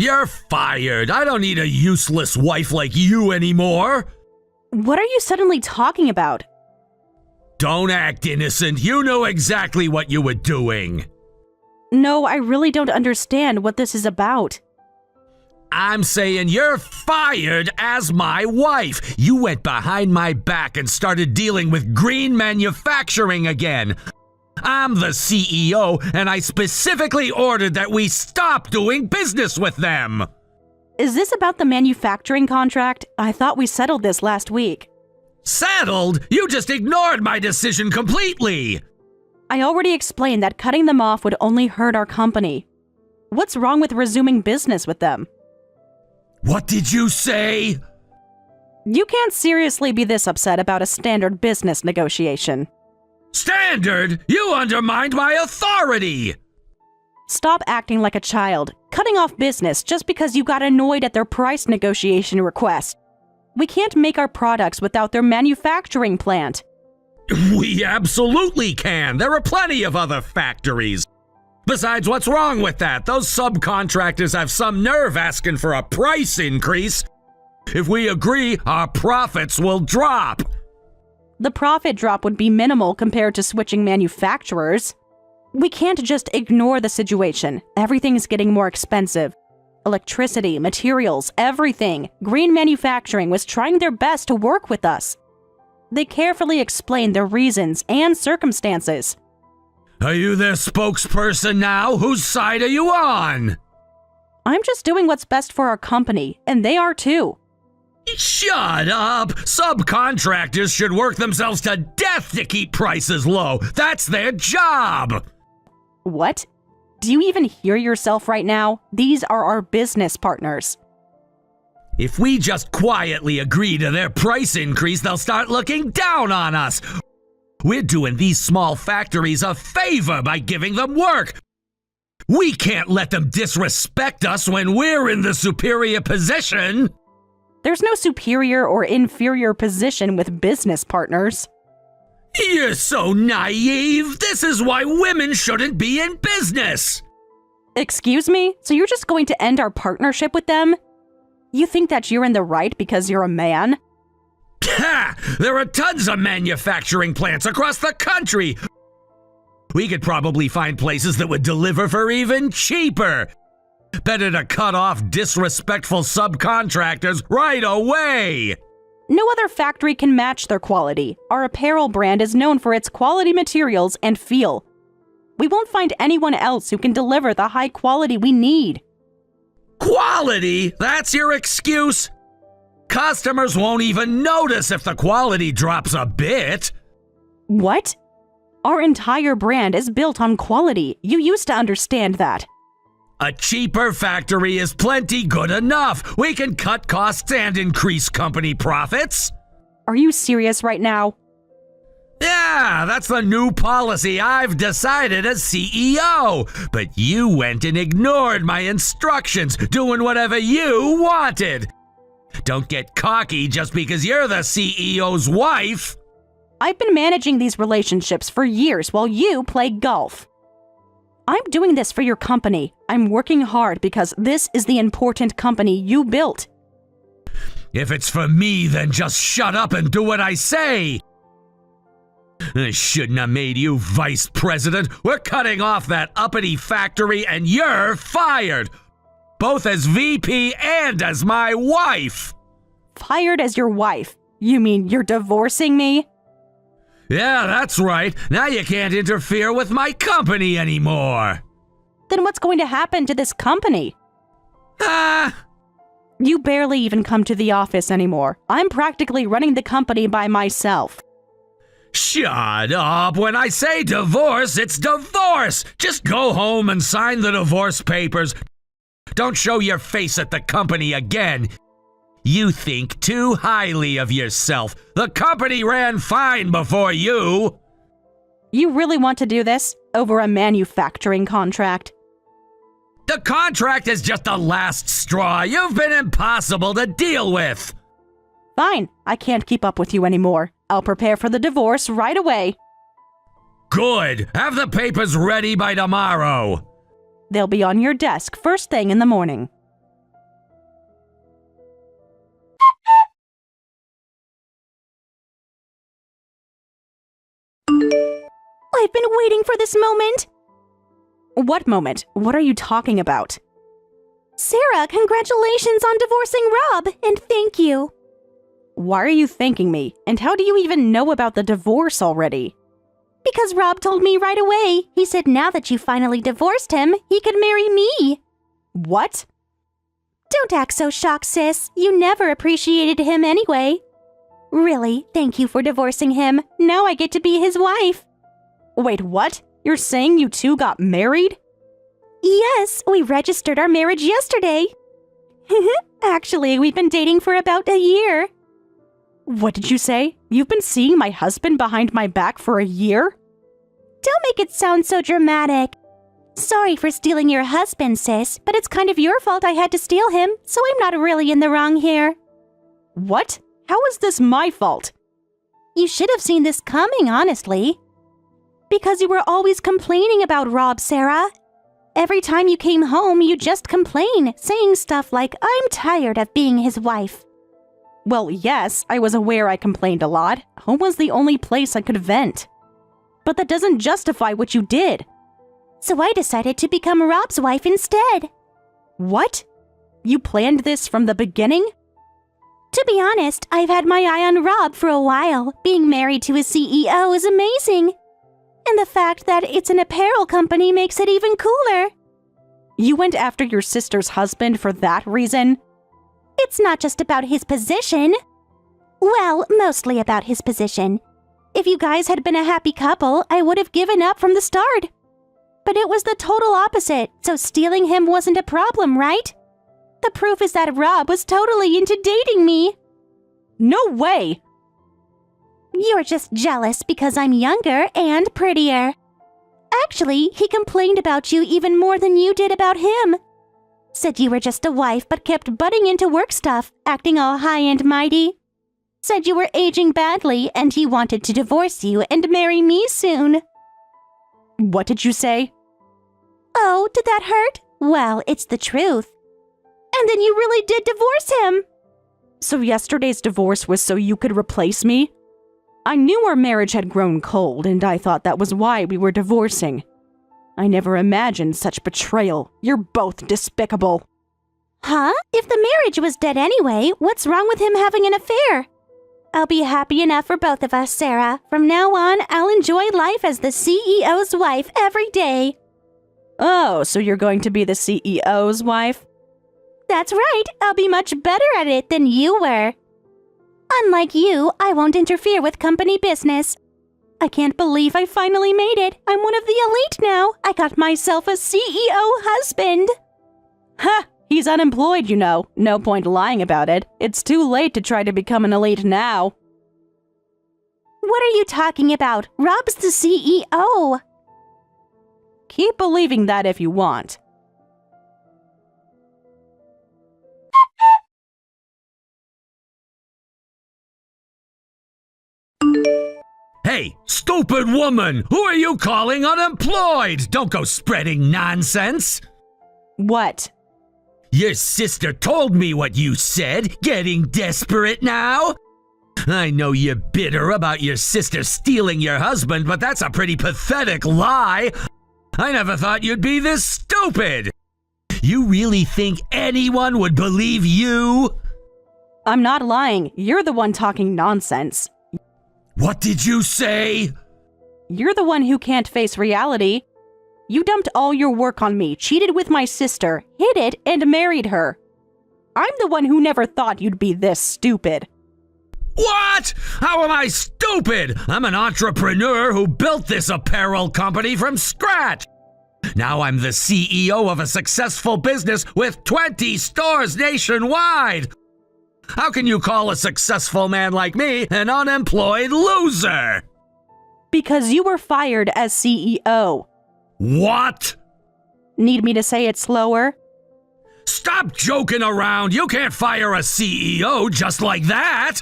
You're fired. I don't need a useless wife like you anymore. What are you suddenly talking about? Don't act innocent. You know exactly what you were doing. No, I really don't understand what this is about. I'm saying you're fired as my wife. You went behind my back and started dealing with green manufacturing again. I'm the CEO, and I specifically ordered that we stop doing business with them. Is this about the manufacturing contract? I thought we settled this last week. Settled? You just ignored my decision completely. I already explained that cutting them off would only hurt our company. What's wrong with resuming business with them? What did you say? You can't seriously be this upset about a standard business negotiation. Standard? You undermined my authority! Stop acting like a child, cutting off business just because you got annoyed at their price negotiation request. We can't make our products without their manufacturing plant. We absolutely can. There are plenty of other factories. Besides, what's wrong with that? Those subcontractors have some nerve asking for a price increase. If we agree, our profits will drop. The profit drop would be minimal compared to switching manufacturers. We can't just ignore the situation. Everything's getting more expensive. Electricity, materials, everything. Green Manufacturing was trying their best to work with us. They carefully explained their reasons and circumstances. Are you their spokesperson now? Whose side are you on? I'm just doing what's best for our company, and they are too. Shut up! Subcontractors should work themselves to death to keep prices low. That's their job! What? Do you even hear yourself right now? These are our business partners. If we just quietly agree to their price increase, they'll start looking down on us. We're doing these small factories a favor by giving them work. We can't let them disrespect us when we're in the superior position. There's no superior or inferior position with business partners. You're so naive. This is why women shouldn't be in business. Excuse me? So you're just going to end our partnership with them? You think that you're in the right because you're a man? Ha! There are tons of manufacturing plants across the country. We could probably find places that would deliver for even cheaper. Better to cut off disrespectful subcontractors right away. No other factory can match their quality. Our apparel brand is known for its quality materials and feel. We won't find anyone else who can deliver the high quality we need. Quality? That's your excuse? Customers won't even notice if the quality drops a bit. What? Our entire brand is built on quality. You used to understand that. A cheaper factory is plenty good enough. We can cut costs and increase company profits. Are you serious right now? Yeah, that's the new policy I've decided as CEO. But you went and ignored my instructions, doing whatever you wanted. Don't get cocky just because you're the CEO's wife. I've been managing these relationships for years while you play golf. I'm doing this for your company. I'm working hard because this is the important company you built. If it's for me, then just shut up and do what I say. I shouldn't have made you vice president. We're cutting off that uppity factory and you're fired. Both as VP and as my wife. Fired as your wife? You mean you're divorcing me? Yeah, that's right. Now you can't interfere with my company anymore. Then what's going to happen to this company? You barely even come to the office anymore. I'm practically running the company by myself. Shut up. When I say divorce, it's divorce. Just go home and sign the divorce papers. Don't show your face at the company again. You think too highly of yourself. The company ran fine before you. You really want to do this over a manufacturing contract? The contract is just the last straw. You've been impossible to deal with. Fine, I can't keep up with you anymore. I'll prepare for the divorce right away. Good. Have the papers ready by tomorrow. They'll be on your desk first thing in the morning. I've been waiting for this moment. What moment? What are you talking about? Sarah, congratulations on divorcing Rob, and thank you. Why are you thanking me? And how do you even know about the divorce already? Because Rob told me right away. He said now that you finally divorced him, he could marry me. What? Don't act so shocked, sis. You never appreciated him anyway. Really, thank you for divorcing him. Now I get to be his wife. Wait, what? You're saying you two got married? Yes, we registered our marriage yesterday. Actually, we've been dating for about a year. What did you say? You've been seeing my husband behind my back for a year? Don't make it sound so dramatic. Sorry for stealing your husband, sis, but it's kind of your fault I had to steal him, so I'm not really in the wrong here. What? How is this my fault? You should have seen this coming, honestly. Because you were always complaining about Rob, Sarah. Every time you came home, you just complain, saying stuff like, I'm tired of being his wife. Well, yes, I was aware I complained a lot. Home was the only place I could vent. But that doesn't justify what you did. So I decided to become Rob's wife instead. What? You planned this from the beginning? To be honest, I've had my eye on Rob for a while. Being married to a CEO is amazing. And the fact that it's an apparel company makes it even cooler. You went after your sister's husband for that reason? It's not just about his position. Well, mostly about his position. If you guys had been a happy couple, I would have given up from the start. But it was the total opposite, so stealing him wasn't a problem, right? The proof is that Rob was totally into dating me. No way! You're just jealous because I'm younger and prettier. Actually, he complained about you even more than you did about him. Said you were just a wife but kept butting into work stuff, acting all high and mighty. Said you were aging badly and he wanted to divorce you and marry me soon. What did you say? Oh, did that hurt? Well, it's the truth. And then you really did divorce him. So yesterday's divorce was so you could replace me? I knew our marriage had grown cold, and I thought that was why we were divorcing. I never imagined such betrayal. You're both despicable. Huh? If the marriage was dead anyway, what's wrong with him having an affair? I'll be happy enough for both of us, Sarah. From now on, I'll enjoy life as the CEO's wife every day. Oh, so you're going to be the CEO's wife? That's right. I'll be much better at it than you were. Unlike you, I won't interfere with company business. I can't believe I finally made it. I'm one of the elite now. I got myself a CEO husband. Ha! He's unemployed, you know. No point lying about it. It's too late to try to become an elite now. What are you talking about? Rob's the CEO. Keep believing that if you want. Hey, stupid woman! Who are you calling unemployed? Don't go spreading nonsense! What? Your sister told me what you said, getting desperate now? I know you're bitter about your sister stealing your husband, but that's a pretty pathetic lie. I never thought you'd be this stupid. You really think anyone would believe you? I'm not lying. You're the one talking nonsense. What did you say? You're the one who can't face reality. You dumped all your work on me, cheated with my sister, hid it, and married her. I'm the one who never thought you'd be this stupid. What? How am I stupid? I'm an entrepreneur who built this apparel company from scratch. Now I'm the CEO of a successful business with 20 stores nationwide. How can you call a successful man like me an unemployed loser? Because you were fired as CEO. What? Need me to say it slower? Stop joking around. You can't fire a CEO just like that.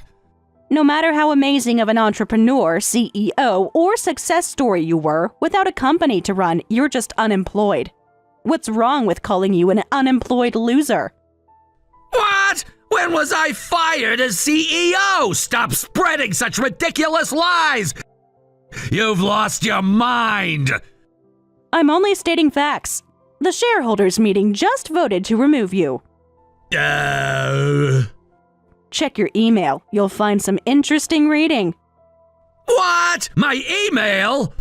No matter how amazing of an entrepreneur, CEO, or success story you were, without a company to run, you're just unemployed. What's wrong with calling you an unemployed loser? What? When was I fired as CEO? Stop spreading such ridiculous lies. You've lost your mind! I'm only stating facts. The shareholders meeting just voted to remove you. Check your email. You'll find some interesting reading. What? My email?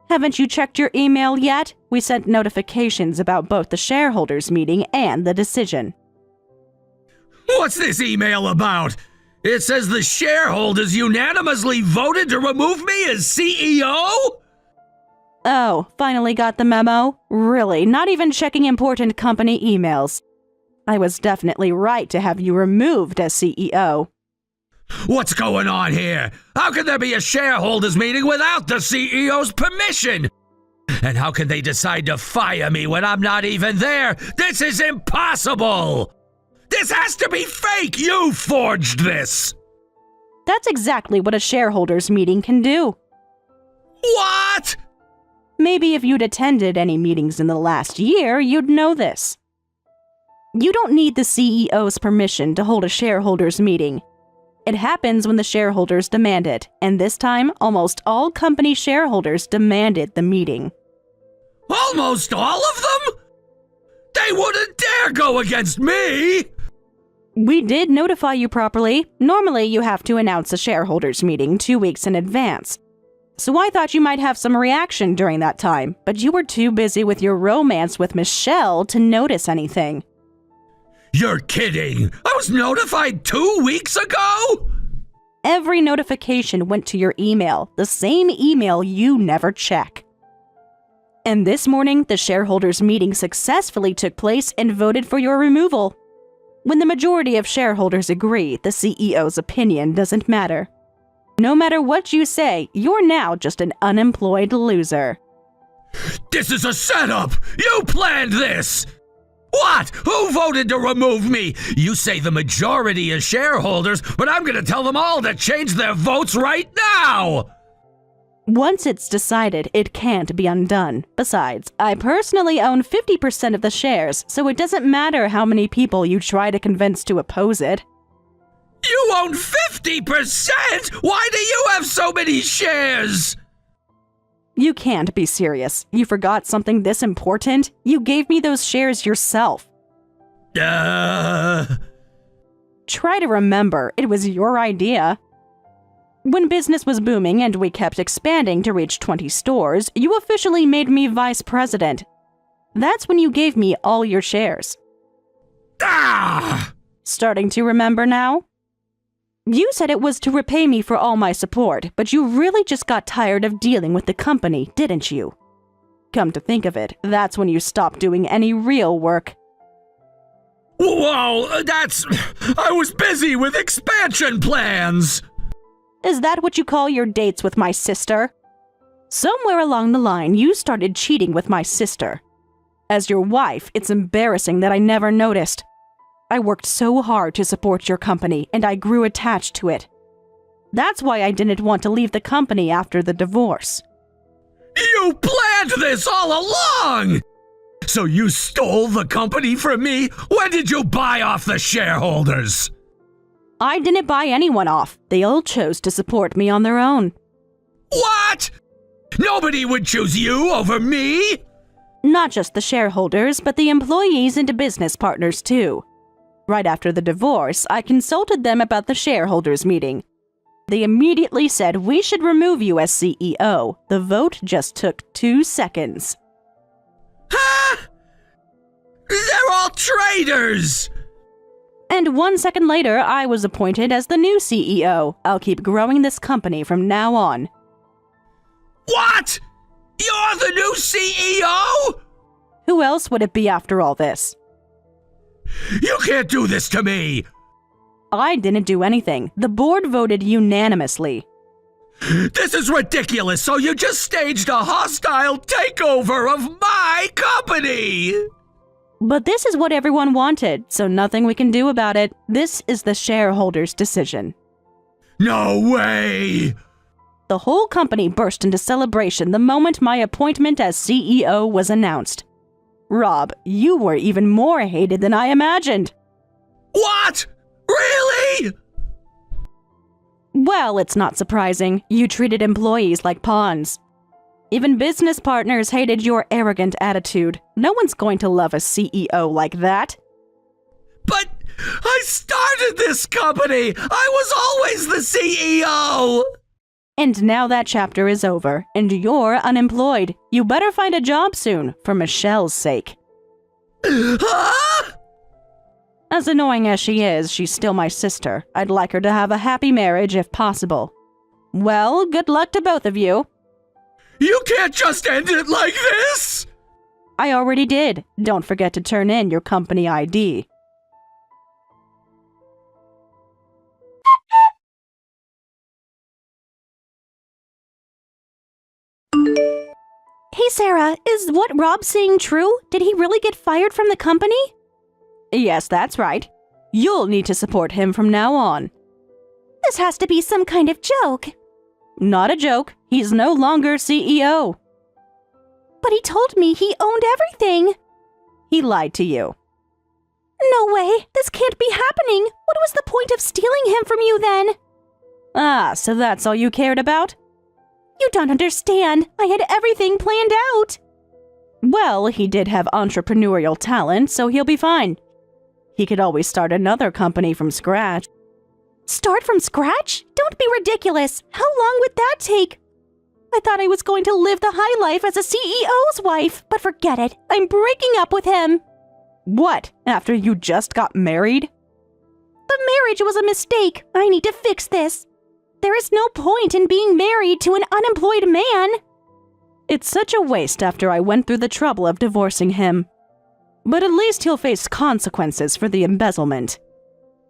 Haven't you checked your email yet? We sent notifications about both the shareholders meeting and the decision. What's this email about? It says the shareholders unanimously voted to remove me as CEO? Oh, finally got the memo? Really, not even checking important company emails. I was definitely right to have you removed as CEO. What's going on here? How can there be a shareholders meeting without the CEO's permission? And how can they decide to fire me when I'm not even there? This is impossible! This has to be fake! You forged this! That's exactly what a shareholders meeting can do. What? Maybe if you'd attended any meetings in the last year, you'd know this. You don't need the CEO's permission to hold a shareholders meeting. It happens when the shareholders demand it, and this time, almost all company shareholders demanded the meeting. Almost all of them? They wouldn't dare go against me! We did notify you properly. Normally, you have to announce a shareholders meeting 2 weeks in advance. So I thought you might have some reaction during that time, but you were too busy with your romance with Michelle to notice anything. You're kidding! I was notified 2 weeks ago?! Every notification went to your email, the same email you never check. And this morning, the shareholders meeting successfully took place and voted for your removal. When the majority of shareholders agree, the CEO's opinion doesn't matter. No matter what you say, you're now just an unemployed loser. This is a setup! You planned this! What? Who voted to remove me? You say the majority is shareholders, but I'm gonna tell them all to change their votes right now! Once it's decided, it can't be undone. Besides, I personally own 50% of the shares, so it doesn't matter how many people you try to convince to oppose it. You own 50%?! Why do you have so many shares? You can't be serious. You forgot something this important? You gave me those shares yourself. Try to remember, it was your idea. When business was booming and we kept expanding to reach 20 stores, you officially made me vice president. That's when you gave me all your shares. Starting to remember now? You said it was to repay me for all my support, but you really just got tired of dealing with the company, didn't you? Come to think of it, that's when you stopped doing any real work. Whoa, I was busy with expansion plans! Is that what you call your dates with my sister? Somewhere along the line, you started cheating with my sister. As your wife, it's embarrassing that I never noticed. I worked so hard to support your company, and I grew attached to it. That's why I didn't want to leave the company after the divorce. You planned this all along! So you stole the company from me? When did you buy off the shareholders? I didn't buy anyone off. They all chose to support me on their own. What? Nobody would choose you over me? Not just the shareholders, but the employees and business partners too. Right after the divorce, I consulted them about the shareholders meeting. They immediately said we should remove you as CEO. The vote just took 2 seconds. Huh? They're all traitors! And 1 second later, I was appointed as the new CEO. I'll keep growing this company from now on. What? You're the new CEO? Who else would it be after all this? You can't do this to me! I didn't do anything. The board voted unanimously. This is ridiculous, so you just staged a hostile takeover of my company! But this is what everyone wanted, so nothing we can do about it. This is the shareholders' decision. No way! The whole company burst into celebration the moment my appointment as CEO was announced. Rob, you were even more hated than I imagined. What? Really? Well, it's not surprising. You treated employees like pawns. Even business partners hated your arrogant attitude. No one's going to love a CEO like that. But I started this company! I was always the CEO! And now that chapter is over, and you're unemployed. You better find a job soon, for Michelle's sake. Huh? As annoying as she is, she's still my sister. I'd like her to have a happy marriage if possible. Well, good luck to both of you. You can't just end it like this! I already did. Don't forget to turn in your company ID. Hey Sarah, is what Rob's saying true? Did he really get fired from the company? Yes, that's right. You'll need to support him from now on. This has to be some kind of joke. Not a joke. He's no longer CEO. But he told me he owned everything. He lied to you. No way. This can't be happening. What was the point of stealing him from you then? Ah, so that's all you cared about? You don't understand. I had everything planned out. Well, he did have entrepreneurial talent, so he'll be fine. He could always start another company from scratch. Start from scratch? Don't be ridiculous. How long would that take? I thought I was going to live the high life as a CEO's wife, but forget it. I'm breaking up with him. What? After you just got married? The marriage was a mistake. I need to fix this. There is no point in being married to an unemployed man. It's such a waste after I went through the trouble of divorcing him. But at least he'll face consequences for the embezzlement.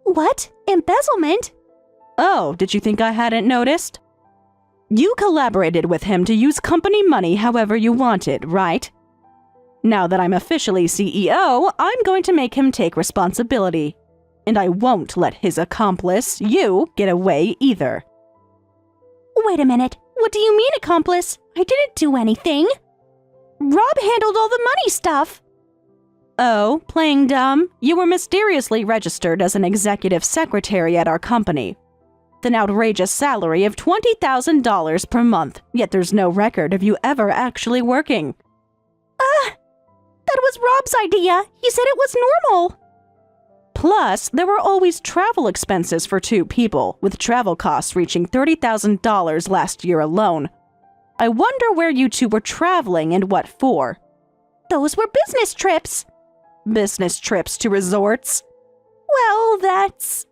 What? Embezzlement? Oh, did you think I hadn't noticed? You collaborated with him to use company money however you wanted, right? Now that I'm officially CEO, I'm going to make him take responsibility. And I won't let his accomplice, you, get away either. Wait a minute. What do you mean, accomplice? I didn't do anything. Rob handled all the money stuff. Oh, playing dumb? You were mysteriously registered as an executive secretary at our company. With an outrageous salary of $20,000 per month, yet there's no record of you ever actually working. That was Rob's idea. He said it was normal. Plus, there were always travel expenses for two people, with travel costs reaching $30,000 last year alone. I wonder where you two were traveling and what for. Those were business trips. Business trips to resorts? Well, that's...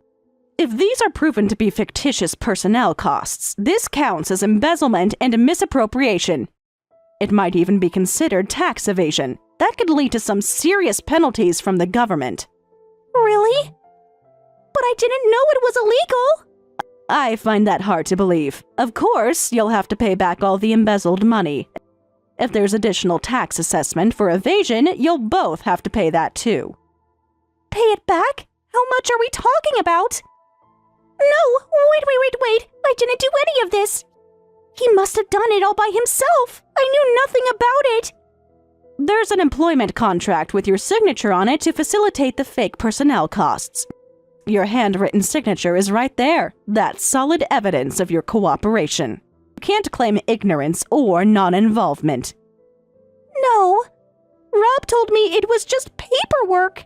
If these are proven to be fictitious personnel costs, this counts as embezzlement and misappropriation. It might even be considered tax evasion. That could lead to some serious penalties from the government. Really? But I didn't know it was illegal. I find that hard to believe. Of course, you'll have to pay back all the embezzled money. If there's additional tax assessment for evasion, you'll both have to pay that too. Pay it back? How much are we talking about? No, wait. I didn't do any of this. He must have done it all by himself. I knew nothing about it. There's an employment contract with your signature on it to facilitate the fake personnel costs. Your handwritten signature is right there. That's solid evidence of your cooperation. You can't claim ignorance or non-involvement. No. Rob told me it was just paperwork.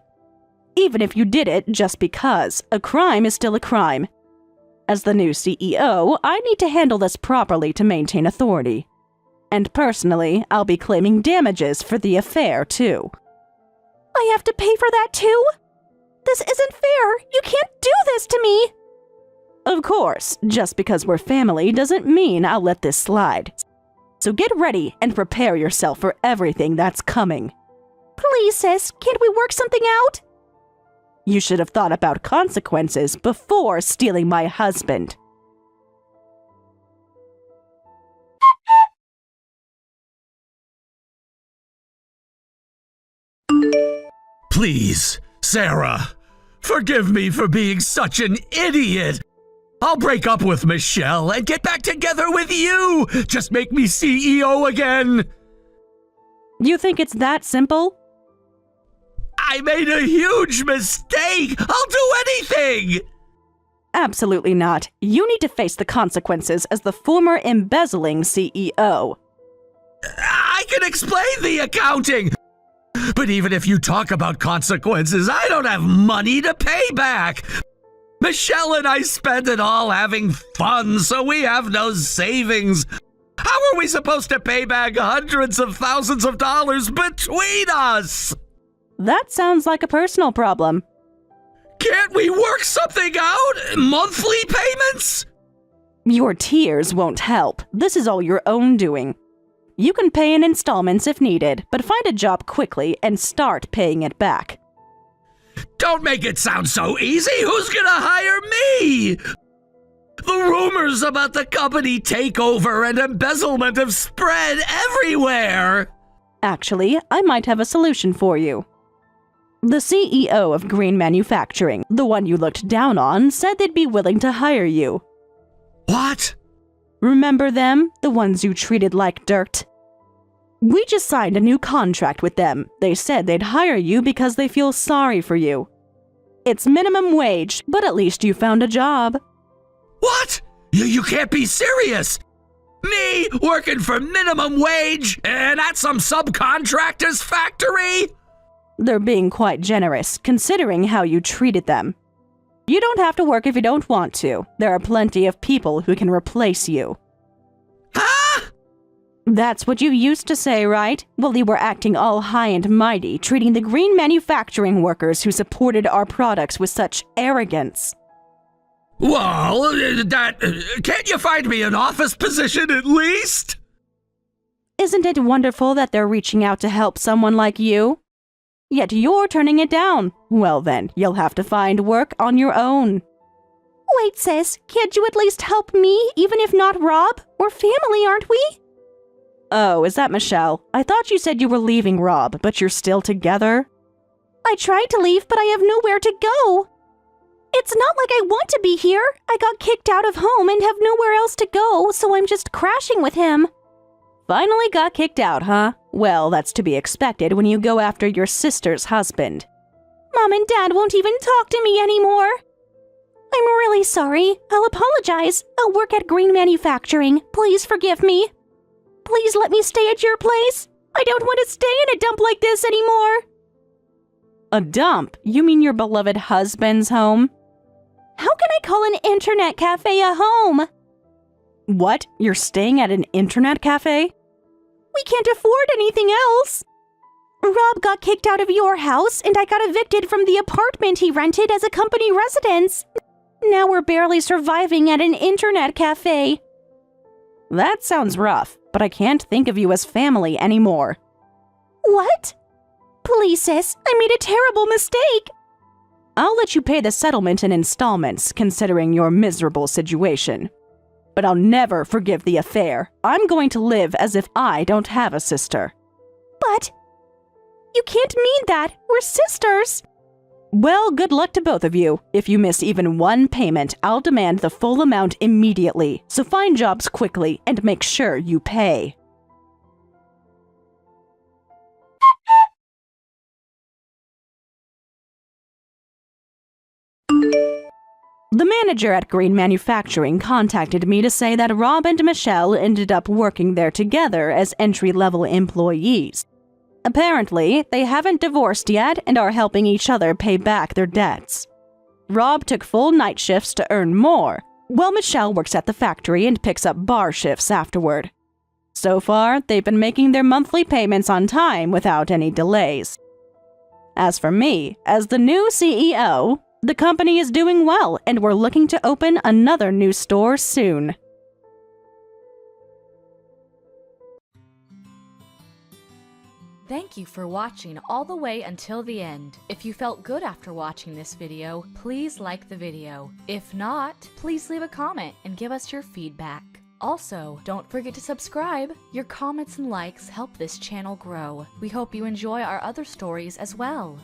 Even if you did it just because, a crime is still a crime. As the new CEO, I need to handle this properly to maintain authority. And personally, I'll be claiming damages for the affair, too. I have to pay for that, too? This isn't fair. You can't do this to me. Of course, just because we're family doesn't mean I'll let this slide. So get ready and prepare yourself for everything that's coming. Please, sis, can't we work something out? You should have thought about consequences before stealing my husband. Please, Sarah, forgive me for being such an idiot. I'll break up with Michelle and get back together with you. Just make me CEO again. You think it's that simple? I made a huge mistake. I'll do anything. Absolutely not. You need to face the consequences as the former embezzling CEO. I can explain the accounting! But even if you talk about consequences, I don't have money to pay back! Michelle and I spend it all having fun, so we have no savings. How are we supposed to pay back hundreds of thousands of dollars between us? That sounds like a personal problem. Can't we work something out? Monthly payments? Your tears won't help. This is all your own doing. You can pay in installments if needed, but find a job quickly and start paying it back. Don't make it sound so easy. Who's gonna hire me? The rumors about the company takeover and embezzlement have spread everywhere. Actually, I might have a solution for you. The CEO of Green Manufacturing, the one you looked down on, said they'd be willing to hire you. What? Remember them? The ones you treated like dirt? We just signed a new contract with them. They said they'd hire you because they feel sorry for you. It's minimum wage, but at least you found a job. What? You can't be serious! Me working for minimum wage and at some subcontractor's factory? They're being quite generous, considering how you treated them. You don't have to work if you don't want to. There are plenty of people who can replace you. Huh? That's what you used to say, right? Well, you were acting all high and mighty, treating the green manufacturing workers who supported our products with such arrogance. Well, can't you find me an office position at least? Isn't it wonderful that they're reaching out to help someone like you? Yet you're turning it down. Well then, you'll have to find work on your own. Wait, sis, can't you at least help me, even if not Rob? We're family, aren't we? Oh, is that Michelle? I thought you said you were leaving Rob, but you're still together? I tried to leave, but I have nowhere to go. It's not like I want to be here. I got kicked out of home and have nowhere else to go, so I'm just crashing with him. Finally got kicked out, huh? Well, that's to be expected when you go after your sister's husband. Mom and Dad won't even talk to me anymore. I'm really sorry. I'll apologize. I'll work at Green Manufacturing. Please forgive me. Please let me stay at your place. I don't want to stay in a dump like this anymore. A dump? You mean your beloved husband's home? How can I call an internet cafe a home? What? You're staying at an internet cafe? We can't afford anything else. Rob got kicked out of your house, and I got evicted from the apartment he rented as a company residence. Now we're barely surviving at an internet cafe. That sounds rough, but I can't think of you as family anymore. What? Please, sis, I made a terrible mistake. I'll let you pay the settlement in installments, considering your miserable situation. But I'll never forgive the affair. I'm going to live as if I don't have a sister. But you can't mean that. We're sisters. Well, good luck to both of you. If you miss even one payment, I'll demand the full amount immediately. So find jobs quickly and make sure you pay. The manager at Green Manufacturing contacted me to say that Rob and Michelle ended up working there together as entry-level employees. Apparently, they haven't divorced yet and are helping each other pay back their debts. Rob took full night shifts to earn more, while Michelle works at the factory and picks up bar shifts afterward. So far, they've been making their monthly payments on time without any delays. As for me, as the new CEO, the company is doing well, and we're looking to open another new store soon. Thank you for watching all the way until the end. If you felt good after watching this video, please like the video. If not, please leave a comment and give us your feedback. Also, don't forget to subscribe. Your comments and likes help this channel grow. We hope you enjoy our other stories as well.